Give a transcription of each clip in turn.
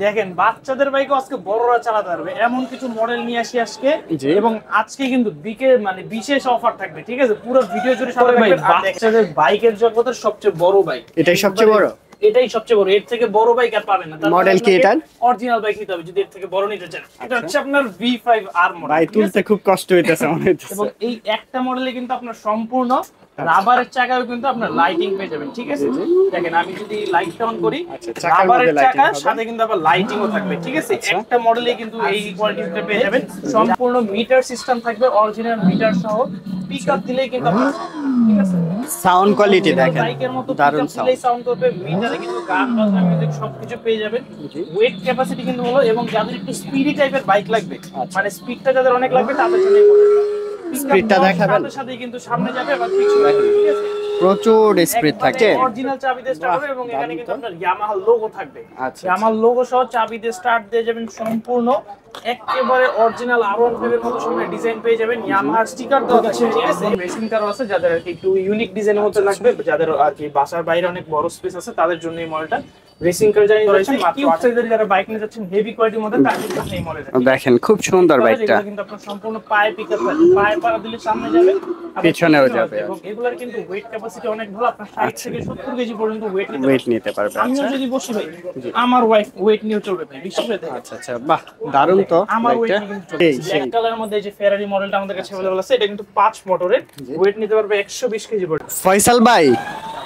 দেখেন বাচ্চাদের বাইকও আজকে বড়রা চালাতে পারবে এমন কিছু মডেল নিয়ে আসি আজকে, এবং আজকে কিন্তু বিশেষ অফার থাকবে। ঠিক আছে, পুরো ভিডিও জুড়ে সাথে থাকবেন। বাচ্চাদের বাইকের জগতের সবচেয়ে বড় বাইক, এটাই সবচেয়ে বড়, এটাই সবচেয়ে বড়। এর থেকে বড় বাইক আর পাবেন না। মডেল কি এটা? অরিজিনাল বাইক নিতে হবে যদি এর থেকে বড় নিতে চান। এটা হচ্ছে আপনার V5R মডেল। ভাই তুলতে খুব কষ্ট হইতেছে মনে হচ্ছে। এবং এই একটা মডেলে কিন্তু আপনার সম্পূর্ণ রাবারের চাকাও কিন্তু আপনার লাইটিং পেয়ে যাবেন। ঠিক আছে, দেখেন আমি যদি লাইট অন করি, রাবারের চাকার সাথে কিন্তু আবার লাইটিংও থাকবে। ঠিক আছে, একটা মডেলে কিন্তু এই কোয়ালিটিটা পেয়ে যাবেন। সম্পূর্ণ মিটার সিস্টেম থাকবে, অরিজিনাল মিটার সহ। পিকআপ দিলেই কিন্তু আপনার, ঠিক আছে, সাউন্ড কোয়ালিটি দেখেন বাইকের মতো দারুণ সাউন্ড করবে। মিটারে কিন্তু গান বাজনা মিউজিক সবকিছু পেয়ে যাবেন। ওয়েট ক্যাপাসিটি কিন্তু হলো, এবং যাদের একটু স্পিডি টাইপের বাইক লাগবে, মানে স্পিডটা যাদের অনেক লাগবে তাদের জন্য এই মডেলটা। স্পিডটা দেখাবেন, সাথে সাথে কিন্তু সামনে যাবে আবার পিছনে যাবে। ঠিক আছে, প্রচুর স্পিড থাকে। অরিজিনাল চাবি দিয়ে স্টার্ট হবে, এবং এখানে কিন্তু আপনার ইয়ামাহা লোগো থাকবে। আচ্ছা, ইয়ামাহা লোগো সহ চাবি দিয়ে স্টার্ট দিয়ে যাবেন। সম্পূর্ণ একেবারে অরিজিনাল R15 এর মতো সামনে ডিজাইন পেয়ে যাবেন। ইয়ামাহা স্টিকার দেওয়া আছে। ঠিক আছে, রেসিং কারও আছে যাদের আর কি একটু ইউনিক ডিজাইনের মতো লাগবে, যাদের আর কি বাসার বাইরে অনেক বড় স্পেস আছে, তাদের জন্য এই মডেলটা। রেসিং কার জানি রয়েছে মাত্র 8 সাইজের, যারা বাইক নিতে যাচ্ছেন হেভি কোয়ালিটির মধ্যে তাদের জন্য এই মডেলটা। দেখেন খুব সুন্দর বাইকটা, কিন্তু আপনার সম্পূর্ণ পায়ে পিকআপ থাকবে, পায়ে পা দিলে সামনে যাবে, পিছনেও যাবে। এবং এগুলার কিন্তু ওয়েট ক্যাপাসিটি অনেক ভালো, আপনার 60 থেকে 70 কেজি পর্যন্ত ওয়েট নিতে পারবে। আমিও যদি বসি ভাই, আমার ওয়েট নিয়ে চলবে ভাই, বিশ্বাস করে দেখেন। আচ্ছা আচ্ছা, বাহ দারুণ তো আমার ওয়েট কিন্তু চলবে। ব্ল্যাক কালারের মধ্যে যে ফেরারি মডেলটা আমাদের কাছে अवेलेबल আছে, এটা কিন্তু 5 মোটরের, ওয়েট নিতে পারবে 120 কেজি পর্যন্ত। ফয়সাল ভাই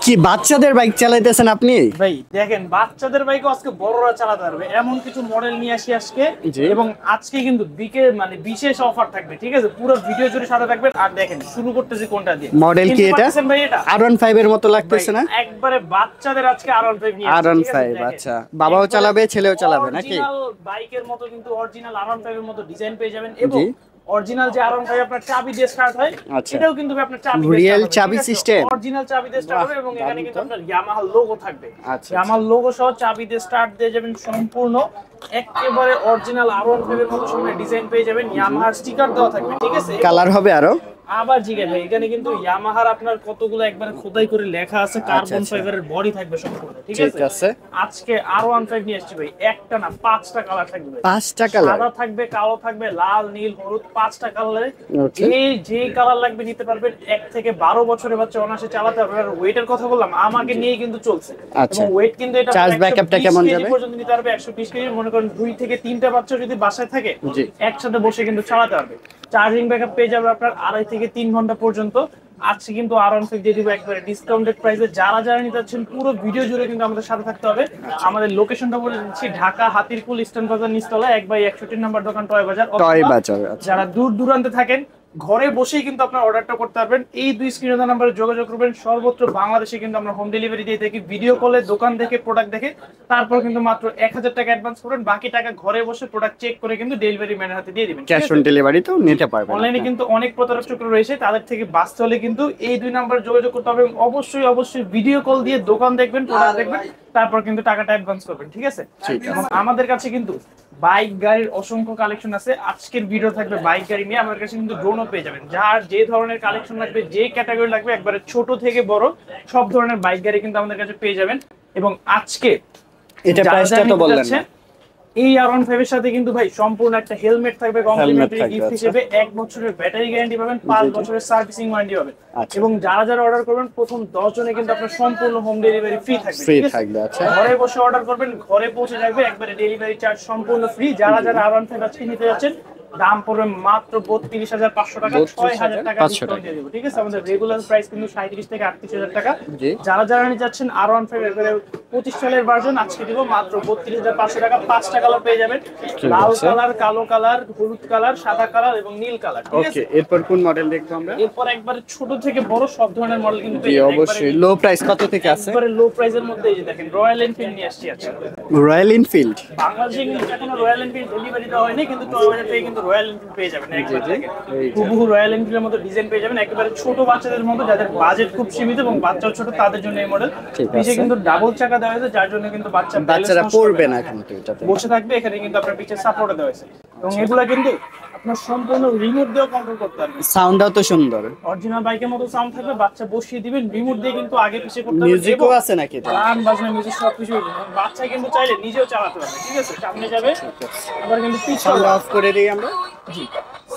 কি বাচ্চাদের বাইক চালাইতেছেন আপনি? ভাই দেখেন বাচ্চাদের বাইকও আজকে বড়রা চালাতে পারবে এমন কিছু মডেল নিয়ে আসি আজকে, এবং আজকে কিন্তু বিশেষ অফার থাকবে। ঠিক আছে, পুরো ভিডিও জুড়ে সাথে থাকবেন। আর দেখেন শুরু করতেছি কোনটা দিয়ে। মডেল কি এটা? ভাই এটা R15 এর মতো লাগতেছে না? একবারে বাচ্চাদের আজকে R15 নিয়ে আসছি। R15, আচ্ছা, বাবাও চালাবে ছেলেও চালাবে নাকি? অরিজিনাল বাইকের মতো কিন্তু অরিজিনাল R15 এর মতো ডিজাইন পেয়ে যাবেন, এবং অরিজিনাল যে R15 আপনার চাবি দিয়ে স্টার্ট হয়, এটাও কিন্তু আপনার চাবি দিয়ে রিয়েল চাবি সিস্টেম, অরিজিনাল চাবি দিয়ে স্টার্ট হবে, এবং এখানে কিন্তু আপনার ইয়ামাহা লোগো থাকবে। ইয়ামাহা লোগো সহ চাবি দিয়ে স্টার্ট দিয়ে যাবেন। সম্পূর্ণ একেবারে অরিজিনাল R15 এর মতো সামনে ডিজাইন পেয়ে যাবেন। ইয়ামাহা স্টিকার দেওয়া থাকবে। ঠিক আছে, কালার হবে আরো। আবার জিজ্ঞাসা ভাই, এখানে কিন্তু ইয়ামাহার আপনার কতগুলো একবারে খোদাই করে লেখা আছে, কার্বন ফাইবারের বডি থাকবে সম্পূর্ণ। ঠিক আছে, আজকে R15 নিয়ে আসছি ভাই, একটা না 5টা কালার থাকবে। 5টা কালার, সাদা থাকবে, কালো থাকবে, লাল, নীল, হলুদ, 5টা কালারে যে কালার লাগবে নিতে পারবেন। 1 থেকে 12 বছরের বাচ্চা অনায়াসে চালাতে পারবে। আর ওয়েটের কথা বললাম, আমাকে নিয়ে কিন্তু চলছে, এবং ওয়েট কিন্তু এটা চার্জ ব্যাকআপটা কেমন যাবে পর্যন্ত নিতে পারবে। 120 কেজি, মনে করেন 2 থেকে 3টা বাচ্চা যদি বাসায় থাকে একসাথে বসে কিন্তু চালাতে পারবে। চার্জিং ব্যাকআপ পেয়ে যাবে আপনার 2.5 থেকে 3 ঘন্টা পর্যন্ত। আজকে কিন্তু R15 দিয়ে দিব একবারে ডিসকাউন্টেড প্রাইসে। যারা নিতে চাচ্ছেন পুরো ভিডিও জুড়ে কিন্তু আমাদের সাথে থাকতে হবে। আমাদের লোকেশনটা বলে দিচ্ছি, ঢাকা হাতিরপুল ইস্টার্ন বাজার নিচতলা 1/61 নম্বর দোকান টয় বাজার। যারা দূর দূরান্তে থাকেন ঘরে বসেই কিন্তু আপনার অর্ডারটা করতে পারবেন। এই 2 স্ক্রিনে দেওয়া নম্বরে যোগাযোগ করবেন। সর্বত্র বাংলাদেশে কিন্তু আমরা হোম ডেলিভারি দিয়ে থাকি। ভিডিও কলে দোকান দেখে প্রোডাক্ট দেখে তারপর কিন্তু মাত্র 1000 টাকা অ্যাডভান্স করবেন, বাকি টাকা ঘরে বসে প্রোডাক্ট চেক করে কিন্তু ডেলিভারি ম্যানের হাতে দিয়ে দিবেন। ক্যাশ অন ডেলিভারি তো নিতে পারবেন। অনলাইনে কিন্তু অনেক প্রতারক চক্র রয়েছে, তাদের থেকে বাঁচতে হলে কিন্তু এই 2 নম্বরে যোগাযোগ করতে হবে, এবং অবশ্যই ভিডিও কল দিয়ে দোকান দেখবেন, প্রোডাক্ট দেখবেন, তারপর কিন্তু টাকাটা অ্যাডভান্স করবেন। ঠিক আছে, এবং আমাদের কাছে কিন্তু বাইক গাড়ির অসংখ্য কালেকশন আছে। আজকের ভিডিও থাকবে বাইক গাড়ি নিয়ে। আমার কাছে কিন্তু ড্রোনও পেয়ে যাবেন। যার যে ধরনের কালেকশন লাগবে, যে ক্যাটাগরি লাগবে, একবারে ছোট থেকে বড় সব ধরনের বাইক গাড়ি কিন্তু আমাদের কাছে পেয়ে যাবেন। এবং আজকে এটা প্রাইসটা তো বললেন না, এই R15 এর সাথে কিন্তু ভাই সম্পূর্ণ একটা হেলমেট থাকবে কমপ্লিমেন্টারি গিফট হিসেবে। 1 বছরের ব্যাটারি গ্যারান্টি পাবেন, 5 বছরের সার্ভিসিং ওয়ারেন্টি পাবেন। এবং যারা অর্ডার করবেন প্রথম 10 জনে কিন্তু আপনার সম্পূর্ণ হোম ডেলিভারি ফ্রি থাকবে। আচ্ছা, ঘরে বসে অর্ডার করবেন, ঘরে পৌঁছে যাবে, একবারে ডেলিভারি চার্জ সম্পূর্ণ ফ্রি। যারা R15 আজকে নিতে যাচ্ছেন দাম পড়বে মাত্র 32,500 টাকা, 6,000 টাকা ডিসকাউন্ট দিয়ে দেব। ঠিক আছে, আমাদের রেগুলার প্রাইস কিন্তু 37 থেকে 38,000 টাকা। যারা নিতে যাচ্ছেন R15 এর 25 সালের ভার্সন আজকে দিব মাত্র 32,500 টাকা। 5টা কালার পেয়ে যাবেন, লাল কালার, কালো কালার, হলুদ কালার, সাদা কালার এবং নীল কালার। ঠিক আছে, এরপর কোন মডেল দেখবো আমরা? এরপর একবারে ছোট থেকে বড় সব ধরনের মডেল কিন্তু পেয়ে যাবেন। অবশ্যই লো প্রাইস কত থেকে আছে? একবারে লো প্রাইসের মধ্যে এই যে দেখেন রয়্যাল এনফিল্ড নিয়ে আসছি আজকে। রয়্যাল এনফিল্ড বাংলাদেশে কিন্তু এখনো রয়্যাল এনফিল্ড ডেলিভারি দেওয়া হয়নি, কিন্তু টয় বাজার থেকে কিন্তু রয়্যাল এনফিল্ড পেয়ে যাবেন। একবার দেখেন হুবহু রয়্যাল এনফিল্ডের মতো ডিজাইন পেয়ে যাবেন, একেবারে ছোট বাচ্চাদের মতো, যাদের বাজেট খুব সীমিত এবং বাচ্চাও ছোট তাদের জন্য এই মডেল। পিছে কিন্তু ডাবল চাকা দেওয়া হয়েছে, যার জন্য কিন্তু বাচ্চারা পড়বে না, কিন্তু এটাতে বসে থাকবে। এখানে কিন্তু আপনার পিছে সাপোর্ট দেওয়া হয়েছে, এবং এগুলা কিন্তু আপনার সম্পূর্ণ রিমোট দিয়ে কন্ট্রোল করতে পারবেন। সাউন্ডটাও তো সুন্দর। অরিজিনাল বাইকের মতো সাউন্ড থাকবে, বাচ্চা বসিয়ে দিবেন রিমোট দিয়ে কিন্তু আগে পিছিয়ে করতে পারবেন। মিউজিকও আছে নাকি এটা? গান বাজনা মিউজিক সবকিছু বাচ্চা কিন্তু চাইলে নিজেও চালাতে পারবে, ঠিক আছে? সামনে যাবে আবার কিন্তু পিছনে অফ করে দিই আমরা। জি,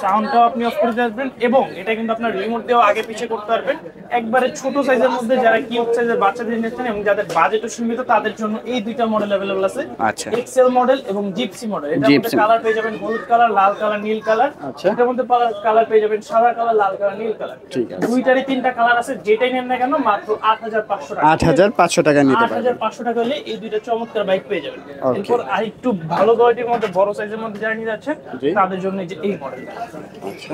সাউন্ডটাও আপনি অফ করে দিতে পারবেন এবং এটা কিন্তু আপনার রিমোট দিয়েও আগে পিছিয়ে করতে পারবেন। একবারে ছোট সাইজের মধ্যে যারা কিউট সাইজের বাচ্চাদের নিচ্ছেন এবং যাদের বাজেটও সীমিত তাদের জন্য এই দুইটা মডেল अवेलेबल আছে। আচ্ছা, এক্সেল মডেল এবং জিপসি মডেল। এটার মধ্যে কালার পেয়ে যাবেন হলুদ কালার, লাল কালার, নীল কালার। আচ্ছা, এটার মধ্যে কালার পেয়ে যাবেন সাদা কালার, লাল কালার, নীল কালার। ঠিক আছে। দুইটারই তিনটা কালার আছে, যেটাই নেন না কেন মাত্র 8500 টাকা। 8500 টাকা নিতে পারবেন। 8500 টাকা হলে এই দুইটা চমৎকার বাইক পেয়ে যাবেন। Okay. এরপর আরেকটু ভালো কোয়ালিটির মধ্যে বড় সাইজের মধ্যে যারা নিয়ে যাচ্ছেন জি। তাদের জন্য এই যে এই মডেল আচ্ছা,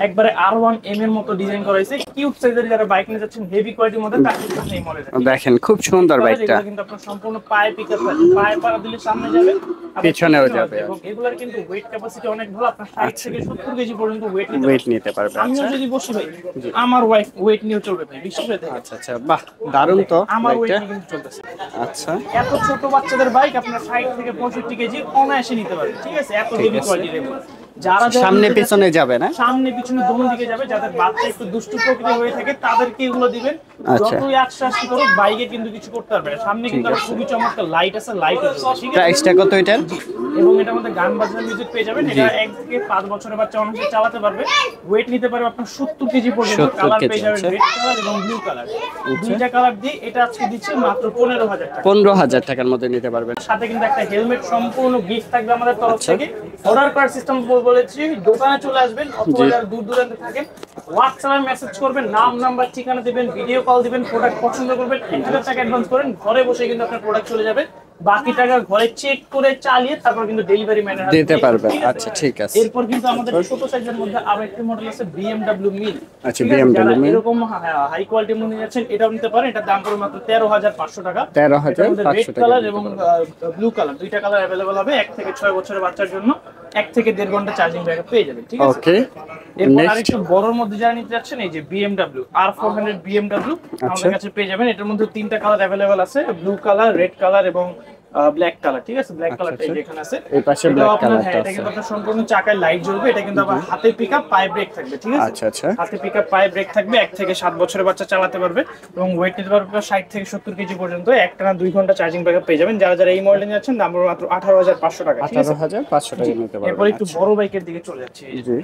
একবারে R1M এর মতো ডিজাইন করা হয়েছে। কিউট সাইজের যারা বাইক নিয়ে যাচ্ছেন হেভি কোয়ালিটির মধ্যে তাদের জন্য এই মডেল। দেখেন খুব সুন্দর বাইকটা। কিন্তু আপনার সম্পূর্ণ পায়ে পিকআপ আছে, পায়ে পাড়া দিলে সামনে যাবে আবার পিছনেও পিছনেও যাবে। এবং এগুলার কিন্তু ওয়েট ক্যাপাসিটি অনেক ভালো। আপনার 60 থেকে 70 কেজি পর্যন্ত ওয়েট নিতে পারবে। আমিও আচ্ছা যদি বসি ভাই আমার ওয়েট নিয়ে চলবে ভাই, বিশ্বাস করে দেখেন। আচ্ছা আচ্ছা, বাহ দারুণ তো আমার ওয়েট বাইকটা। নিয়ে কিন্তু চলতেছে। আচ্ছা, এত ছোট বাচ্চাদের বাইক আপনার 60 থেকে 65 কেজি অনায়াসে নিতে পারবেন, ঠিক আছে? এত হেভি কোয়ালিটির এগুলো। যারা যারা সামনে নিতে পিছনে যাবে না? সামনে পিছনে দোনো দিকে যাবে। যাদের বাচ্চা একটু দুষ্টু প্রকৃতির হয়ে থাকে তাদেরকে এগুলো দিবেন। আচ্ছা। যতই আশ্বাসী করুক বাইকে কিন্তু কিছু করতে পারবে না। সামনে কিন্তু আবার খুবই চমৎকার লাইট আছে, লাইট আছে, ঠিক আছে? প্রাইসটা কত এটার? এবং এটার মধ্যে গান বাজনা মিউজিক পেয়ে যাবেন। এটা 1 থেকে 5 বছরের বাচ্চা অনায়াসে চালাতে পারবে। ওয়েট নিতে পারবে আপনার 70 কেজি পর্যন্ত। 70 কালার কেজি, পেয়ে যাবেন আচ্ছা। রেড কালার এবং ব্লু কালার। দুইটা কালার দিয়ে এটা আজকে দিচ্ছে মাত্র 15000 টাকা। 15000 টাকার মধ্যে নিতে পারবেন। সাথে কিন্তু একটা হেলমেট সম্পূর্ণ গিফট থাকবে আমাদের তরফ আচ্ছা। থেকে। অর্ডার করার সিস্টেম বলেছি, দোকানে চলে আসবেন অথবা যারা দূর দূরান্তে থাকেন হোয়াটসঅ্যাপে মেসেজ করবেন, নাম নাম্বার ঠিকানা দিবেন, ভিডিও কল দিবেন, প্রোডাক্ট পছন্দ করবেন, 1000 টাকা অ্যাডভান্স করেন, ঘরে বসে কিন্তু আপনার প্রোডাক্ট চলে যাবে। বাকি টাকা ঘরে চেক করে চালিয়ে তারপর কিন্তু ডেলিভারি ম্যানের হাতে দিতে দিয়ে পারবেন। ঠিক আছে? আচ্ছা, ঠিক আছে। এরপর কিন্তু আমাদের ছোট সাইজের মধ্যে আরো একটি মডেল আছে BMW মিল। আচ্ছা, BMW মিল। এরকম হাই কোয়ালিটি মনে যাচ্ছেন এটাও নিতে পারেন। এটার দাম পড়বে মাত্র 13500 টাকা। 13500 রেড টাকা কালার নিতে এবং পারবেন। ব্লু কালার দুইটা কালার अवेलेबल হবে। 1 থেকে 6 বছরের বাচ্চার জন্য 1 থেকে 1.5 ঘন্টা চার্জিং ব্যাকআপ পেয়ে যাবেন, ঠিক আছে? ওকে, এরপর নেক্সট। আরেকটু বড়র মধ্যে যারা নিতে যাচ্ছেন এই যে BMW R400 BMW আমাদের কাছে পেয়ে যাবেন। এটার মধ্যে তিনটা কালার अवेलेबल আছে, ব্লু কালার, রেড কালার এবং ব্ল্যাক কালার, ঠিক আছে? ব্ল্যাক কালারটা এই যে এখানে আছে। এই পাশে এটাও black আপনার- কালারটা হ্যাঁ, এটা আছে। কিন্তু আপনার সম্পূর্ণ চাকায় লাইট জ্বলবে। এটা কিন্তু আবার হাতে পিকআপ, পায়ে ব্রেক থাকবে, ঠিক আছে? আচ্ছা আচ্ছা, হাতে পিকআপ, পায়ে ব্রেক থাকবে। 1 থেকে 7 বছরের বাচ্চা চালাতে পারবে এবং ওয়েট নিতে পারবে 60 থেকে 70 কেজি পর্যন্ত। একটানা 2 ঘন্টা চার্জিং ব্যাকআপ পেয়ে যাবেন। যারা যারা এই মডেল নিয়ে যাচ্ছেন দাম পড়বে মাত্র 18500 টাকা, ঠিক আছে? 18500 টাকা নিতে এরপর পারবেন। একটু বড় বাইকের দিকে চলে যাচ্ছে। এই যে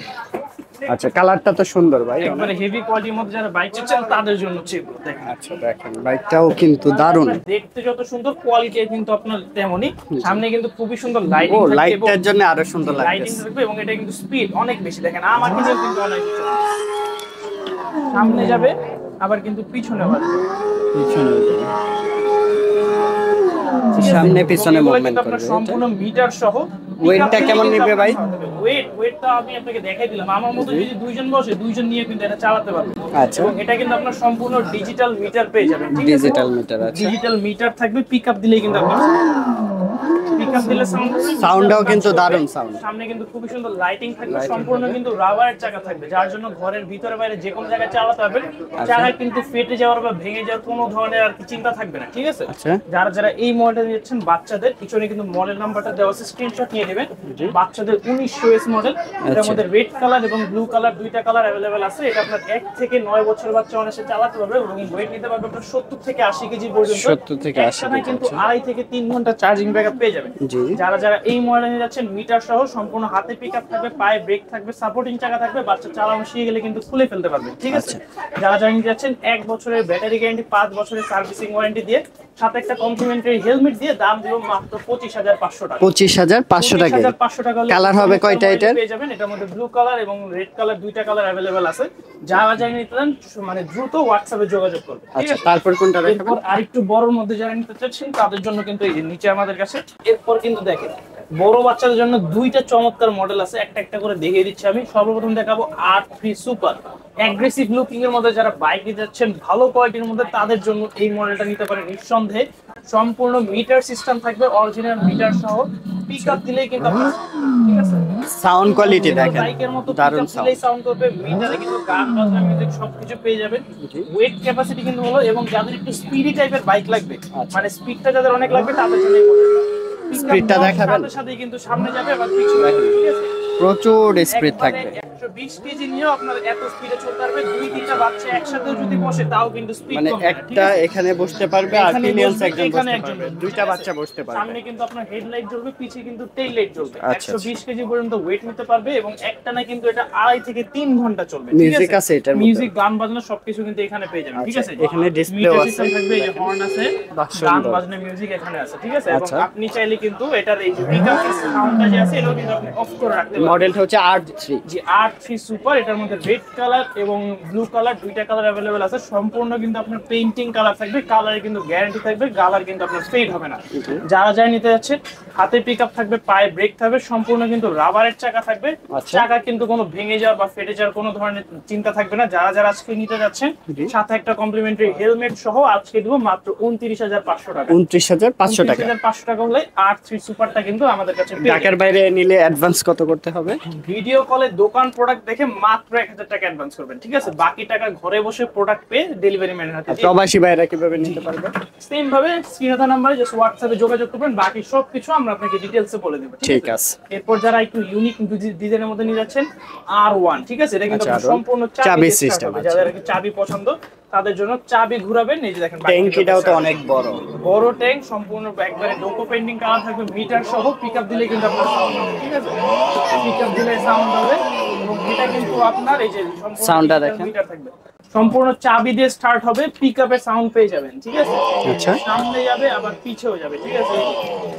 জি, আচ্ছা, কালারটা তো সুন্দর ভাই। একবারে হেভি কোয়ালিটির মধ্যে যারা বাইক চাচ্ছেন তাদের জন্য হচ্ছে এগুলো। দেখেন আচ্ছা, দেখেন বাইকটাও কিন্তু দারুণ। দেখতে যত সুন্দর কোয়ালিটি কিন্তু আপনার তেমনই। সামনে কিন্তু খুবই সুন্দর ও, লাইটিং থাকবে এবং লাইটটার জন্য আরো সুন্দর লাইটিং লাগছে। থাকবে এবং এটা কিন্তু স্পিড অনেক বেশি। দেখেন আমার কিন্তু অনেক বেশি। সামনে যাবে আবার কিন্তু পিছনে আসবে। পিছনে যাবে। সামনে পিছনে এগুলো মুভমেন্ট কিন্তু আপনার করবে। সম্পূর্ণ মিটার সহ। ওয়েটটা কেমন নিবে ভাই? ওয়েটটা আমি আপনাকে দেখাই দিলাম। আমার মতো যদি দুইজন বসে দুইজন নিয়ে কিন্তু এটা চালাতে পারবে। আচ্ছা, এবং এটা কিন্তু আপনার সম্পূর্ণ ডিজিটাল মিটার পেয়ে যাবেন, ঠিক আছে? ডিজিটাল মিটার আছে। ডিজিটাল মিটার থাকবে। পিকআপ দিলেই কিন্তু আপনার পিকআপ দিলে সাউন্ডটাও কিন্তু দারুণ সাউন্ড। সামনে কিন্তু খুবই সুন্দর লাইটিং থাকবে। সম্পূর্ণ কিন্তু রাবারের চাকা থাকবে, যার জন্য ঘরের ভিতরে বাইরে যে কোনো জায়গায় চালাতে পারবেন। চাকা কিন্তু ফেটে যাওয়ার বা ভেঙে যাওয়ার কোনো ধরনের আর কি চিন্তা থাকবে না, ঠিক আছে? আচ্ছা, যারা যারা এই মডেল নিচ্ছেন বাচ্চাদের পিছনে কিন্তু মডেল নাম্বারটা দেওয়া আছে, স্ক্রিনশট নিয়ে নেবেন। বাচ্চাদের 1900 মডেল। এটার মধ্যে রেড কালার এবং ব্লু কালার দুইটা কালার अवेलेबल আছে। এটা আপনার 1 থেকে 9 বছর বাচ্চা অনায়াসে চালাতে পারবে এবং ওয়েট নিতে পারবে আপনার 70 থেকে 80 কেজি পর্যন্ত। 70 থেকে 80 একটানা কিন্তু কেজি। 2.5 থেকে 3 ঘন্টা চার্জিং ব্যাকআপ পেয়ে যাবেন। জি, যারা যারা এই মডেল নিয়ে যাচ্ছেন মিটার সহ সম্পূর্ণ হাতে পিকআপ থাকবে, পায়ে ব্রেক থাকবে, সাপোর্টিং চাকা থাকবে। বাচ্চা চালানো শিখে গেলে কিন্তু খুলে ফেলতে পারবে, ঠিক আছে? যারা যারা নিয়ে যাচ্ছেন 1 বছরের ব্যাটারি গ্যারান্টি, 5 বছরের সার্ভিসিং ওয়ারেন্টি দিয়ে সাথে একটা কমপ্লিমেন্টারি হেলমেট দিয়ে দাম দিব মাত্র 25500 টাকা। 25500 টাকা। 25500 টাকা হলে কালার হবে কয়টা এটার? পেয়ে যাবেন। এটার মধ্যে ব্লু কালার এবং রেড কালার দুইটা কালার अवेलेबल আছে। যারা যারা নিতে চান মানে দ্রুত হোয়াটসঅ্যাপে যোগাযোগ করবে, ঠিক আচ্ছা, আছে? তারপর কোনটা রাখবেন? এরপর আরেকটু বড়র মধ্যে যারা নিতে চাচ্ছেন তাদের জন্য কিন্তু এই যে নিচে আমাদের কাছে এরপর কিন্তু দেখেন বড় বাচ্চাদের জন্য দুইটা চমৎকার মডেল আছে। একটা একটা করে দেখিয়ে দিচ্ছি আমি। সর্বপ্রথম দেখাবো R3 সুপার। অ্যাগ্রেসিভ লুকিং এর মধ্যে যারা বাইক নিতে যাচ্ছেন ভালো কোয়ালিটির মধ্যে তাদের জন্য এই মডেলটা নিতে পারেন নিঃসন্দেহে। সম্পূর্ণ মিটার সিস্টেম থাকবে, অরিজিনাল মিটার সহ। পিকআপ দিলেই কিন্তু আপনার, ঠিক আছে? সাউন্ড কোয়ালিটি দেখেন, বাইকের মতো দারুণ পিকআপ দিলেই সাউন্ড করবে। মিটারে কিন্তু গান বাজনা মিউজিক সবকিছু পেয়ে যাবেন। ওয়েট ক্যাপাসিটি কিন্তু হলো এবং যাদের একটু স্পিডি টাইপের বাইক লাগবে, মানে স্পিডটা যাদের অনেক লাগবে তাদের জন্য এই মডেলটা। স্পিডটা দেখাবেন? সাথে সাথে কিন্তু সামনে যাবে আবার পিছনে যাবে, ঠিক আছে? প্রচুর স্পিড থাকবে। 120 কেজি নিয়েও আপনার এত স্পিডে চলতে পারবে। 2-3টা বাচ্চা একসাথে যদি বসে তাও কিন্তু স্পিড মানে কমবে না, ঠিক একটা আছে? এখানে বসতে পারবে আর এখানে পিলিয়ন্স বসবে, একজন এখানে বসতে একজন পারবে, বসবে, দুইটা ঠিক আছে? বাচ্চা বসতে পারবে। সামনে কিন্তু আপনার হেডলাইট জ্বলবে, পিছে কিন্তু টেইল লাইট জ্বলবে। আচ্ছা, 120 কেজি পর্যন্ত ওয়েট নিতে পারবে এবং একটানা কিন্তু এটা 2.5 থেকে 3 ঘন্টা চলবে, ঠিক মিউজিক আছে এটার মধ্যে? মিউজিক, গান বাজনা সবকিছু কিন্তু এখানে পেয়ে যাবেন, ঠিক আচ্ছা, আছে? এখানে ডিসপ্লেও মিটার আছে, সিস্টেম থাকবে, এই যে হর্ন আছে, বাহ, গান সুন্দর। বাজনা মিউজিক এখানে আছে, ঠিক আছে? এবং আচ্ছা। আপনি চাইলে কিন্তু এটার এই যে পিকআপ সাউন্ডটা যে আছে এটাও কিন্তু আপনি অফ করে রাখতে পারবেন। মডেলটা হচ্ছে R3। যে R3 সুপার, এটার মধ্যে রেড কালার এবং ব্লু কালার দুইটা কালার अवेलेबल আছে। সম্পূর্ণ কিন্তু আপনার পেইন্টিং কালার থাকবে, কালারে কিন্তু গ্যারান্টি থাকবে, কালার কিন্তু আপনার ফেড হবে না। যারা যারা নিতে যাচ্ছে, হাতে পিকআপ থাকবে, পায়ে ব্রেক থাকবে, সম্পূর্ণ কিন্তু রাবারের চাকা থাকবে। আচ্ছা। চাকা কিন্তু কোনো ভেঙে যাওয়ার বা ফেটে যাওয়ার কোনো ধরনের চিন্তা থাকবে না। যারা যারা আজকে নিতে যাচ্ছেন, সাথে একটা কমপ্লিমেন্টারি হেলমেট সহ আজকে দিব মাত্র 29,500 টাকা। 29,500 টাকা। 29,500 টাকা হলে R3 সুপারটা কিন্তু আমাদের কাছে পেয়ে ঢাকার বাইরে নিলে অ্যাডভান্স কত করতে হবে? ভিডিও কলে দোকান প্রোডাক্ট দেখে মাত্র 1,000 টাকা অ্যাডভান্স করবেন, ঠিক আছে? বাকি টাকা ঘরে বসে প্রোডাক্ট পেয়ে ডেলিভারি ম্যানের হাতে দিয়ে প্রবাসী ভাইরা কিভাবে নিতে পারবে? সেম ভাবে স্ক্রিনে নাম্বারে জাস্ট হোয়াটসঅ্যাপে যোগাযোগ করবেন, বাকি সবকিছু আমরা আপনাকে ডিটেইলসে বলে দেব, ঠিক আছে। এরপর যারা একটু ইউনিক ডিজাইনের মধ্যে নিয়ে যাচ্ছেন, R1, ঠিক আছে? এটা কিন্তু আচ্ছা, আপনার R1 সম্পূর্ণ চাবি চাবি system সিস্টেম, আছে। যাদের কি চাবি পছন্দ তাদের জন্য চাবি ঘোরাবেন। এই যে দেখেন ট্যাঙ্কিটাও তো অনেক বড়। বড় ট্যাঙ্ক, সম্পূর্ণ একবারে ডোকো পেইন্টিং কালার থাকবে, মিটার সহ। পিকআপ দিলে কিন্তু আপনার সাউন্ড হবে, ঠিক আছে? পিকআপ দিলে সাউন্ড হবে এবং এটা কিন্তু আপনার এই যে সম্পূর্ণ সাউন্ডটা digital দেখেন। মিটার থাকবে, সম্পূর্ণ চাবি দিয়ে স্টার্ট হবে, পিকআপের সাউন্ড পেয়ে যাবেন, ঠিক আছে? আচ্ছা। সামনে যাবে আবার পিছেও যাবে, ঠিক আছে?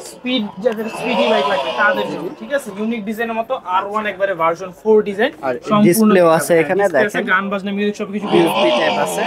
স্পিড, যাদের স্পিডি বাইক লাগবে তাদের জন্য, ঠিক আছে? ইউনিক ডিজাইনের মতো R1 একবারে ভার্সন 4 ডিজাইন, আর ডিসপ্লেও আছে এখানে, দেখেন। গান বাজনা মিউজিক সবকিছু USB টাইপ আছে।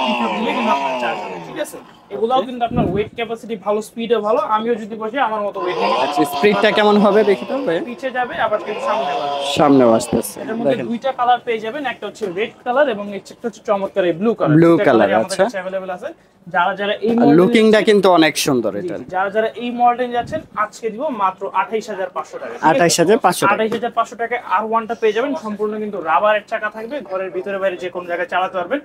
পিকআপ দিলে কিন্তু আপনার চার্জ হবে, ঠিক আছে? এগুলাও কিন্তু আপনার ওয়েট ক্যাপাসিটি ভালো, স্পিডও ভালো। আমিও যদি বসি আমার মতো ওয়েট নিয়ে আচ্ছা, স্পিডটা কেমন হবে দেখি তো ভাই? পিছে যাবে আবার কিন্তু সামনে যাবে। সামনে আসতেছে, এটার মধ্যে দেখেন। দুইটা কালার পেয়ে যাবেন, একটা হচ্ছে রেড কালার এবং একটা হচ্ছে চমৎকার এই ব্লু কালার। Blue color, আচ্ছা। अवेलेबल আছে। যারা যারা এই লুকিংটা কিন্তু অনেক সুন্দর এটা। যারা যারা এই মডেল যাচ্ছেন আজকে দিব মাত্র 28,500 টাকা। 28,500 টাকা। 28,500 টাকায় R1 টা পেয়ে যাবেন, সম্পূর্ণ কিন্তু রাবারের চাকা থাকবে, ঘরের ভিতরে বাইরে যে কোনো জায়গায় চালাতে পারবেন।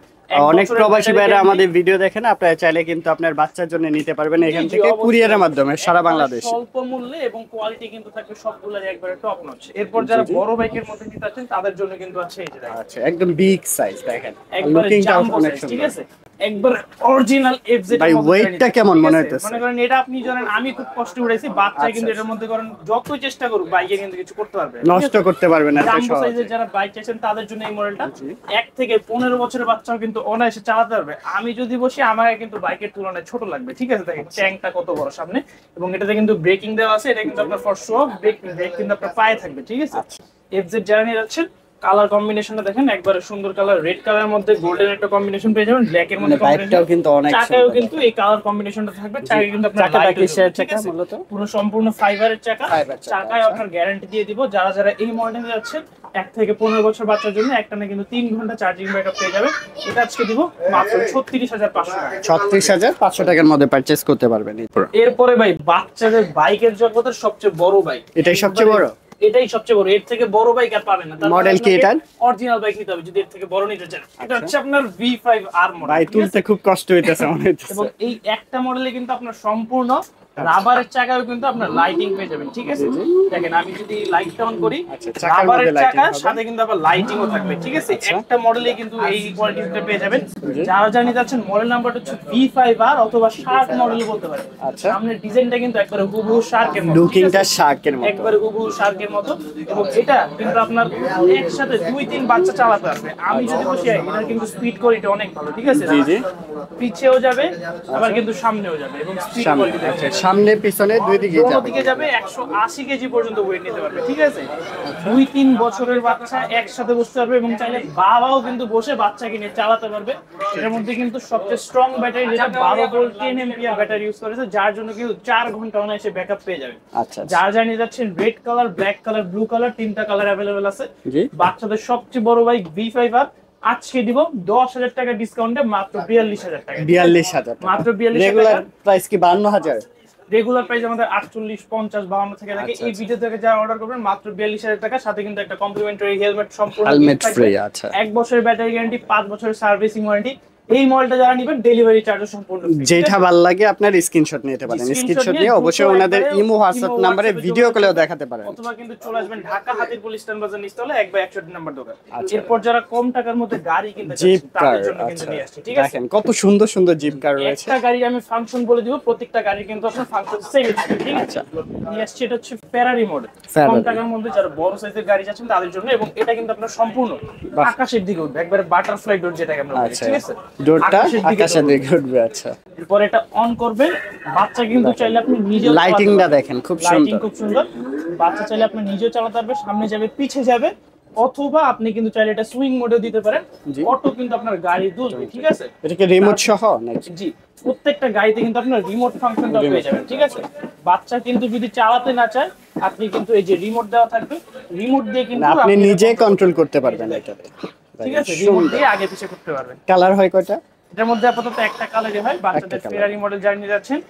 অনেক প্রবাসী ভাইরা আমাদের ভিডিও দেখেন, আপনারা চাইলে কিন্তু আপনার বাচ্চার জন্য নিতে পারবেন এখান জি, থেকে অবশ্যই। কুরিয়ারের মাধ্যমে সারা একবারে বাংলাদেশ। স্বল্প মূল্যে এবং কোয়ালিটি কিন্তু থাকবে সবগুলোর একবারে টপ নচ। এরপর যারা বড় বাইকের মধ্যে নিতে আছেন তাদের জন্য কিন্তু আছে এই যে দেখেন, আচ্ছা, একদম বিগ সাইজ দেখেন। একবারে লুকিংটাও জাম্বো অনেক সাইজ, ঠিক সুন্দর। আছে? একবার অরিজিনাল এফজেড ভাই, ওয়েটটা কেমন মনে হইতেছে? মনে করেন এটা আপনি জানেন, আমি খুব কষ্ট উঠাইছি, বাচ্চা কিন্তু এটার মধ্যে করেন যত চেষ্টা করুক বাইকে কিন্তু কিছু করতে পারবে না, ঠিক নষ্ট আছে? করতে পারবে না এত জাম্বো সহজে। সাইজের যারা বাইক চাইছেন তাদের জন্য এই মডেলটা। 1 থেকে 15 বছরের বাচ্চাও কিন্তু অনায়াসে চালাতে পারবে। আমি যদি বসি আমাকে কিন্তু বাইকের তুলনায় ছোট লাগবে, ঠিক আছে? দেখেন ট্যাঙ্কটা কত বড় সামনে, এবং এটাতে কিন্তু ব্রেকিং দেওয়া আছে। এটা কিন্তু আপনার ফর শো ব্রেক কিন্তু আপনার পায়ে থাকবে, ঠিক আছে? এফজেড যারা নিয়ে যাচ্ছেন, কালার কম্বিনেশনটা দেখেন, একবারে সুন্দর কালার, রেড কালারের মধ্যে গোল্ডেন একটা কম্বিনেশন পেয়ে যাবেন, ব্ল্যাক এর মধ্যে মানে বাইকটাও কিন্তু অনেক চাকায়ও সুন্দর। কিন্তু এই কালার কম্বিনেশনটা থাকবে। চাকায় কিন্তু আপনার চাকাটা লাইট কিসের চাকা মূলত? পুরো সম্পূর্ণ ফাইবারের চাকা। ফাইবার চাকা, চাকায় আচ্ছা। আপনার গ্যারান্টি দিয়ে দিব। যারা যারা এই মডেলে যাচ্ছেন 1 থেকে 15 বছর বাচ্চার জন্য একটানা কিন্তু 3 ঘন্টা চার্জিং ব্যাকআপ পেয়ে যাবে। এটা আজকে দিব মাত্র 36,500 টাকা। 36,500 টাকার মধ্যে পারচেজ করতে পারবেন। এরপরে ভাই বাচ্চাদের বাইকের জগতের সবচেয়ে বড় বাইক, এটাই সবচেয়ে বড়? এটাই সবচেয়ে বড়। এর থেকে বড় বাইক আর পাবেন না। মডেল কি এটার? অরিজিনাল বাইক নিতে হবে যদি এর থেকে বড় নিতে চান। এটা হচ্ছে আপনার V5R মডেল। ভাই, তুলতে খুব কষ্ট হইতেছে মনে হইতেছে। এবং এই একটা মডেলে কিন্তু আপনার সম্পূর্ণ রাবারের চাকাও কিন্তু আপনার লাইটিং পেয়ে যাবেন, ঠিক আছে? দেখেন আমি যদি লাইটটা অন করি, আচ্ছা, চাকার রাবারের মধ্যে lighting চাকা হবে। সাথে কিন্তু আবার লাইটিংও থাকবে, ঠিক আছে? একটা মডেলে কিন্তু এই কোয়ালিটিটা পেয়ে যাবেন। যারা জানি যাচ্ছেন মডেল নাম্বারটা হচ্ছে V5R অথবা শার্ক মডেল বলতে পারেন। আচ্ছা। সামনের ডিজাইনটা কিন্তু একবারে হুবহু শার্কের মতো, ঠিক লুকিংটা আছে? শার্কের মতো। একবারে হুবহু শার্কের মতো। এবং এটা কিন্তু আপনার একসাথে 2-3 বাচ্চা চালাতে পারবে। আমি যদি বসি, এটা কিন্তু স্পিড কোয়ালিটি অনেক ভালো, ঠিক আছে? জি, জি। পিছেও যাবে আবার কিন্তু সামনেও যাবে এবং স্পিড সামনে, কোয়ালিটি আচ্ছা, সামনে পিছনে দুই দিকেই দোনো যাবে। দিকে যাবে। 180 কেজি পর্যন্ত ওয়েট নিতে পারবে, ঠিক আছে? 2-3 বছরের বাচ্চা একসাথে বসতে পারবে এবং চাইলে বাবাও কিন্তু বসে বাচ্চাকে নিয়ে চালাতে পারবে। এর মধ্যে কিন্তু সবচেয়ে স্ট্রং ব্যাটারি, যেটা 12 ভোল্ট 10 এম্পিয়ার ব্যাটারি ইউজ করেছে, যার জন্য কিন্তু 4 ঘন্টা অনায়াসে ব্যাকআপ পেয়ে যাবে। আচ্ছা, যার যা নিয়ে যাচ্ছেন red colour, black colour, blue colour, 3টা কালার अवेलेबल আছে। জি। বাচ্চাদের সবচেয়ে বড় বাইক V5R আজকে দিব 10,000 টাকা ডিসকাউন্টে মাত্র 42,000 টাকা। 42,000 মাত্র 42,000 রেগুলার টাকা। প্রাইস কি 52,000? রেগুলার প্রাইস আমাদের 48, 50, 52 থেকে থাকে। আচ্ছা, এই ভিডিও থেকে যারা অর্ডার করবেন মাত্র 42,000 টাকা, সাথে কিন্তু একটা কমপ্লিমেন্টারি হেলমেট সম্পূর্ণ হেলমেট gift থাকবে। ফ্রি, আচ্ছা। 1 বছরের ব্যাটারি গ্যারান্টি, 5 বছরের সার্ভিসিং ওয়ারেন্টি। এই মডেলটা যারা নেবেন ডেলিভারি চার্জ সম্পূর্ণ free, ঠিক যেটা আছে? ভালো লাগে আপনার স্ক্রিনশট নিতে পারেন, স্ক্রিনশট নিয়ে অবশ্যই ওনাদের ইমো হোয়াটসঅ্যাপ নাম্বারে ভিডিও কলেও দেখাতে পারেন, অথবা কিন্তু চলে আসবেন ঢাকা হাতিরপুল স্ট্যান্ড বাজার নিচতলা 1/61 নম্বর দোকান। এরপর যারা কম টাকার মধ্যে গাড়ি কিনতে জিপ চাচ্ছেন কার। তাদের জন্য কিন্তু নিয়ে আসছি, ঠিক আছে? দেখেন কত সুন্দর সুন্দর জিপ কার রয়েছে। একটা গাড়ি আমি ফাংশন বলে দিব, প্রত্যেকটা গাড়ি কিন্তু আপনার ফাংশন সেম থাকবে, ঠিক আছে? নিয়ে আসছি, এটা হচ্ছে ফেরারি মডেল। কম Ferrari। টাকার মধ্যে যারা বড় সাইজের গাড়ি চাচ্ছেন তাদের জন্য, এবং এটা কিন্তু আপনার সম্পূর্ণ আকাশের দিকে উঠবে, একবারে বাটারফ্লাই ডোর যেটাকে আমরা বলি, আচ্ছা, ঠিক আছে? ডোরটা আকাশের দিকে আকাশের উঠবে। দিকে উঠবে। আচ্ছা, এরপর এটা অন করবেন, বাচ্চা কিন্তু চাইলে আপনি নিজেও লাইটিংটা দেখেন খুব লাইটিং সুন্দর। খুব সুন্দর, বাচ্চা চাইলে আপনি নিজেও চালাতে পারবে, সামনে যাবে পিছে যাবে, অথবা আপনি কিন্তু চাইলে এটা সুইং মোডে দিতে পারেন, জি। অটো কিন্তু আপনার গাড়ি দুলবে, ঠিক আছে? এটাকে রিমোট সহ নাকি? জি, প্রত্যেকটা গাড়িতে কিন্তু আপনার রিমোট ফাংশনটা পেয়ে যাবেন, ঠিক আছে? বাচ্চা কিন্তু যদি চালাতে না চায়, আপনি কিন্তু এই যে রিমোট দেওয়া থাকবে, রিমোট দিয়ে কিন্তু মানে আপনি নিজে এটা কন্ট্রোল করতে পারবেন এটাতে। ঠিক আছে, রিমোট দিয়ে আগে পিছে করতে পারবেন। কালার হয় কয়টা? এটার মধ্যে আপাতত একটা কালারই হয়, বাচ্চাদের colour। ফেরারি মডেল যারা নিয়ে যাচ্ছেন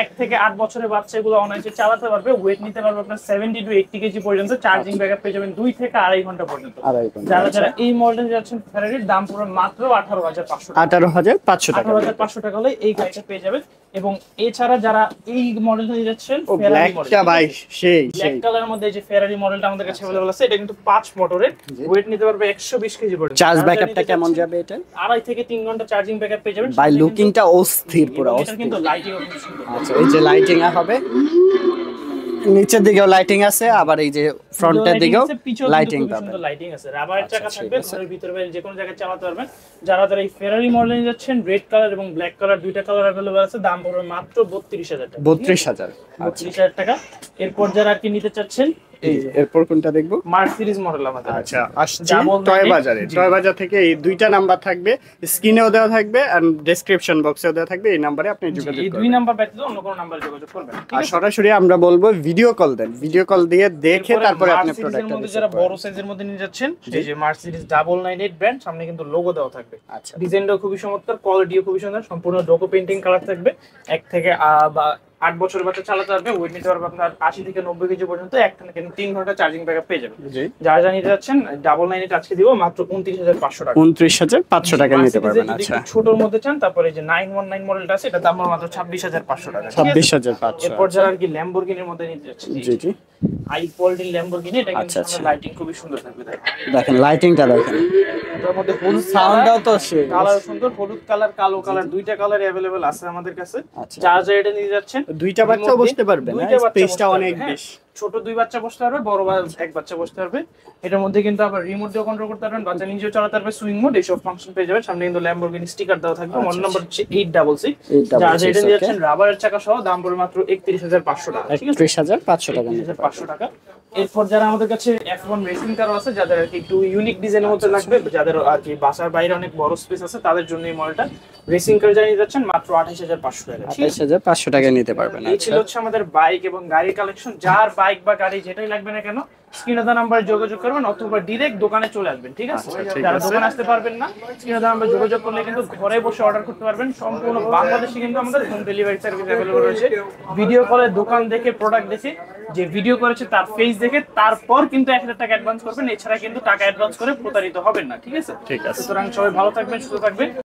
1 থেকে 8 বছরের বাচ্চাগুলো অনায়াসে চালাতে পারবে, ওয়েট নিতে পারবে আপনার 70 টু 80 কেজি পর্যন্ত, চার্জিং ব্যাকআপ পেয়ে যাবেন 2 থেকে আড়াই ঘন্টা পর্যন্ত। আড়াই ঘন্টা। যারা যারা এই মডেল যাচ্ছেন ফেরারির দাম পুরো মাত্র 18,500 টাকা। 18,500 টাকা। 18,500 টাকা হলে এই গাড়িটা পেয়ে যাবেন। এবং এছাড়া যারা এই মডেলটা নিয়ে যাচ্ছেন ও ফেরারি ব্ল্যাকটা ভাই সেই ব্ল্যাক কালারের মধ্যে যে ফেরারি মডেলটা আমাদের কাছে अवेलेबल আছে, এটা কিন্তু 5 মোটরের, ওয়েট নিতে পারবে 120 কেজি পর্যন্ত। চার্জ যারা ব্যাকআপটা নিতে কেমন চাচ্ছেন, যাবে এটা? 2.5 থেকে 3 ঘন্টা চার্জিং ব্যাকআপ পেয়ে যাবেন। ভাই সাথে লুকিংটা অস্থির কিন্তু- পুরো এবং এটার অস্থির। কিন্তু লাইটিং খুব সুন্দর। আচ্ছা, এই যে লাইটিং হবে, নিচের দিকেও লাইটিং আছে, আবার এই যে ফ্রন্টের দিকেও লাইটিং পাবেন। লাইটিং আছে, রাবারের চাকা আচ্ছা, থাকবে, ঠিক আছে। ঘরের ভিতরে বাইরে যে কোনো জায়গায় চালাতে পারবেন। যারা যারা এই ফেরারি মডেল নিয়ে যাচ্ছেন, রেড কালার এবং ব্ল্যাক কালার দুইটা কালার अवेलेबल আছে, দাম পড়বে মাত্র 32,000 টাকা। 32,000। আচ্ছা, 32,000 টাকা। এরপর যারা কি নিতে চাচ্ছেন, এই যে এরপর কোনটা দেখবো? মার্সিডিজ মডেল আমাদের আছে। আচ্ছা, আসছে Double টয় ninety। বাজারে। জি। টয় বাজার থেকে এই দুইটা নাম্বার থাকবে, স্ক্রিনেও দেওয়া থাকবে আর ডেসক্রিপশন বক্সেও দেওয়া থাকবে, এই নাম্বারে আপনি যোগাযোগ এই দুই করবেন। নাম্বার ব্যতীত অন্য কোনো নাম্বারে যোগাযোগ করবেন, ঠিক আর আছে? সরাসরি আমরা বলবো ভিডিও কল দেন, ভিডিও কল দিয়ে দেখে এরপরে তারপরে আপনি মার্সিডিজের প্রোডাক্টটা মধ্যে রিসিভ যারা করবেন। বড় সাইজের মধ্যে নিয়ে যাচ্ছেন, এই যে মার্সিডিজ 998 ব্র্যান্ড, সামনে কিন্তু লোগো দেওয়া থাকবে। আচ্ছা, ডিজাইনটাও খুবই চমৎকার, কোয়ালিটিও খুবই সুন্দর, সম্পূর্ণ ডোকো পেইন্টিং কালার থাকবে। 1 থেকে 8 বছরের বাচ্চা চালাতে পারবে, ওয়েট নিতে পারবে আপনার 80 থেকে 90 কেজি পর্যন্ত, 1 থেকে 3 ঘন্টা চার্জিং ব্যাকআপ পেয়ে যাবেন। জি। যারা যা নিতে যাচ্ছেন 998 আজকে দিব মাত্র 29,500 টাকা। 29,500 টাকা নিতে পারবেন। যদি আচ্ছা, একটু ছোটর মধ্যে চান, তারপরে যে 919 মডেলটা আছে, এটা দাম মাত্র 26,500 টাকা, ঠিক আছে? 26,500। এরপর যারা আর কি ল্যাম্বরগিনির মধ্যে নিতে যাচ্ছেন, জি জি, হাই কোয়ালিটির ল্যাম্বরগিনি, এটা কিন্তু আচ্ছা, আচ্ছা। লাইটিং খুবই সুন্দর থাকবে। দেখেন লাইটিংটা দেখেন, এটার মধ্যে হলুদ সাউন্ডটাও তো সেই। কালার সুন্দর, হলুদ কালার, কালো কালার, দুইটা কালার अवेलेबल আছে আমাদের কাছে। আচ্ছা। যারা যারা এটা নিয়ে যাচ্ছেন, দুইটা বাচ্চা বসতে পারবে না, দুইটা বাচ্চা স্পেসটা বসতে পারবে, অনেক হ্যাঁ। বেশি। ছোট 2 বাচ্চা বসতে পারবে, বড় এক বাচ্চা বসতে পারবে। এটার মধ্যে কিন্তু আবার রিমোট দিয়ে কন্ট্রোল করতে পারবেন, বাচ্চা নিজেও চালাতে পারবে, সুইং মোড, এইসব ফাংশন পেয়ে যাবেন। সামনে কিন্তু ল্যাম্বরগিনি স্টিকার দেওয়া থাকবে। মডেল নাম্বার হচ্ছে 866। 866, যারা যেটা নিয়ে okay। যাচ্ছেন রাবারের চাকা সহ, দাম পড়বে মাত্র 31,500 টাকা, ঠিক আছে? 31,500 টাকা নিতে পারবেন। 500 টাকা। এরপর যারা আমাদের কাছে F1 রেসিং কার আছে, যাদের আর কি একটু ইউনিক ডিজাইনের মধ্যে লাগবে, যাদের আর কি বাসার বাইরে অনেক বড় স্পেস আছে, তাদের জন্য এই মডেলটা রেসিং কার জানিয়ে যাচ্ছেন মাত্র 28,500 টাকা, ঠিক আছে? 28,500 টাকা নিতে পারবেন। এই আচ্ছা, ছিল হচ্ছে আমাদের বাইক এবং গাড়ির কালেকশন। যার বাইক বা গাড়ি যেটাই লাগবে না কেন, স্ক্রিনে দেওয়া নাম্বারে যোগাযোগ করবেন, অথবা ডিরেক্ট দোকানে চলে আসবেন, ঠিক আছে? আচ্ছা, ঠিক যারা আছে। দোকানে আসতে পারবেন না, স্ক্রিনে দেওয়া নাম্বারে যোগাযোগ করলে কিন্তু ঘরে বসে অর্ডার করতে পারবেন। সম্পূর্ণ বাংলাদেশে কিন্তু আমাদের হোম ডেলিভারি সার্ভিস अवेलेबल রয়েছে। ভিডিও কলে দোকান দেখে, প্রোডাক্ট দেখে, যে ভিডিও করেছে তার ফেস দেখে, তারপর কিন্তু 1,000 টাকা অ্যাডভান্স করবেন, এছাড়া কিন্তু টাকা অ্যাডভান্স করে প্রতারিত হবেন না, ঠিক আছে? ঠিক আছে। সুতরাং সবাই ভালো থাকবেন, সুস্থ থাকবেন।